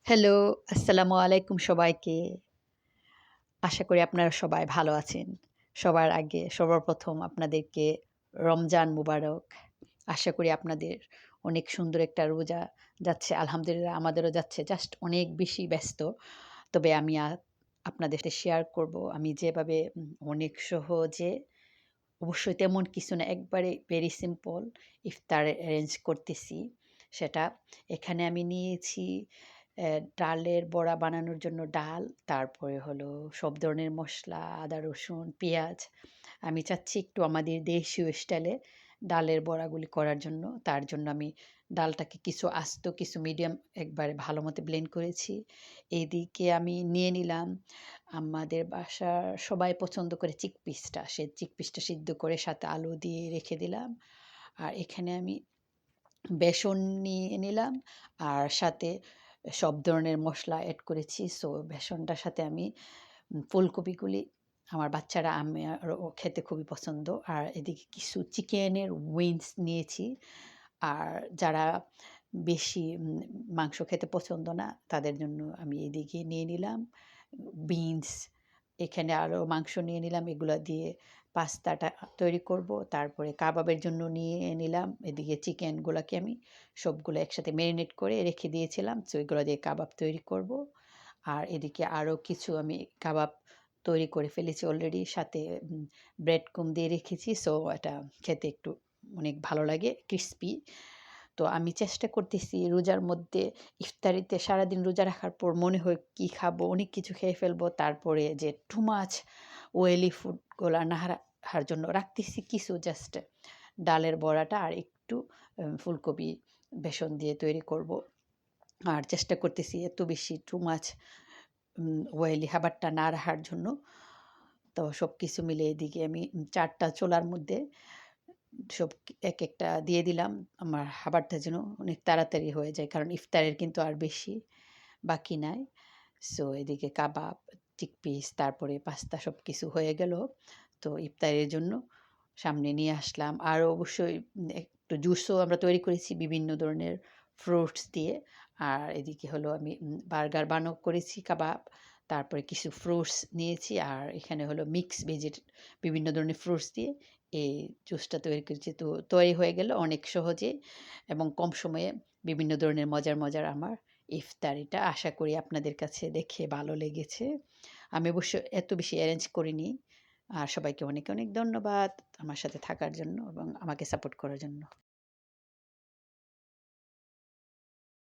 Hello, আসসালামু আলাইকুম সবাইকে। আশা করি আপনারা সবাই ভালো আছেন। সবার আগে সর্বপ্রথম আপনাদেরকে রমজান মুবারক। আশা করি আপনাদের অনেক সুন্দর একটা রোজা যাচ্ছে। আলহামদুলিল্লাহ আমাদেরও যাচ্ছে। জাস্ট অনেক বেশি ব্যস্ত। তবে আমি আপনাদের সাথে শেয়ার করব আমি যেভাবে অনেক সহজে অবশ্যই তেমন কিছু না, একবারে ভেরি সিম্পল ইফতার অ্যারেঞ্জ করতেছি। সেটা এখানে আমি নিয়েছি ডালের বড়া বানানোর জন্য ডাল, তারপরে হলো সব ধরনের মসলা, আদা, রসুন, পেঁয়াজ। আমি চাচ্ছি একটু আমাদের দেশীয় স্টাইলে ডালের বড়াগুলি করার জন্য। তার জন্য আমি ডালটাকে কিছু আস্ত, কিছু মিডিয়াম একবারে ভালো মতো ব্লেন্ড করেছি। এদিকে আমি নিয়ে নিলাম আমাদের বাসার সবাই পছন্দ করে চিকপিসটা। সে চিকপিসটা সিদ্ধ করে সাথে আলু দিয়ে রেখে দিলাম। আর এখানে আমি বেসন নিয়ে নিলাম আর সাথে সব ধরনের মসলা এড করেছি। সো বেসনটার সাথে আমি ফুলকপিগুলি আমার বাচ্চারা আমারও খেতে খুবই পছন্দ। আর এদিকে কিছু চিকেনের উইংস নিয়েছি। আর যারা বেশি মাংস খেতে পছন্দ না তাদের জন্য আমি এদিকে নিয়ে নিলাম বিনস, এখানে আরও মাংস নিয়ে নিলাম। এগুলা দিয়ে পাস্তাটা তৈরি করব। তারপরে কাবাবের জন্য নিয়ে নিলাম এদিকে চিকেনগুলাকে আমি সবগুলো একসাথে ম্যারিনেট করে রেখে দিয়েছিলাম। সো এগুলো দিয়ে কাবাব তৈরি করব। আর এদিকে আরও কিছু আমি কাবাব তৈরি করে ফেলেছি অলরেডি, সাথে ব্রেড ক্রাম্ব দিয়ে রেখেছি। সো এটা খেতে একটু অনেক ভালো লাগে, ক্রিসপি। তো আমি চেষ্টা করতেছি রোজার মধ্যে ইফতারিতে সারাদিন রোজা রাখার পর মনে হয় কি খাবো, অনেক কিছু খেয়ে ফেলবো, তারপরে যে টু মাচ ওয়েলি ফুডগুলো না রাখার জন্য রাখতেছি কিছু, জাস্ট ডালের বড়াটা আর একটু ফুলকপি বেসন দিয়ে তৈরি করব। আর চেষ্টা করতেছি এত বেশি টু মাচ ওয়েলি খাবারটা না রাখার জন্য। তো সব কিছু মিলে এদিকে আমি ৪টা চুলার মধ্যে সব এক একটা দিয়ে দিলাম। আমার খাবারটা যেন অনেক তাড়াতাড়ি হয়ে যায়, কারণ ইফতারের কিন্তু আর বেশি বাকি নাই। সো এদিকে কাবাব, চিকপিস, তারপরে পাস্তা সব কিছু হয়ে গেল। তো ইফতারের জন্য সামনে নিয়ে আসলাম। আর অবশ্যই একটু জুসও আমরা তৈরি করেছি বিভিন্ন ধরনের ফ্রুটস দিয়ে। আর এদিকে হলো আমি বার্গার বানও করেছি, কাবাব, তারপরে কিছু ফ্রুটস নিয়েছি। আর এখানে হলো মিক্স ভেজের বিভিন্ন ধরনের ফ্রুটস দিয়ে এই জুসটা তৈরি করেছি। তো তৈরি হয়ে গেল অনেক সহজে এবং কম সময়ে বিভিন্ন ধরনের মজার মজার আমার ইফতারিটা। আশা করি আপনাদের কাছে দেখে ভালো লেগেছে। আমি অবশ্য এত বেশি অ্যারেঞ্জ করিনি। আর সবাইকে অনেক অনেক ধন্যবাদ আমার সাথে থাকার জন্য এবং আমাকে সাপোর্ট করার জন্য।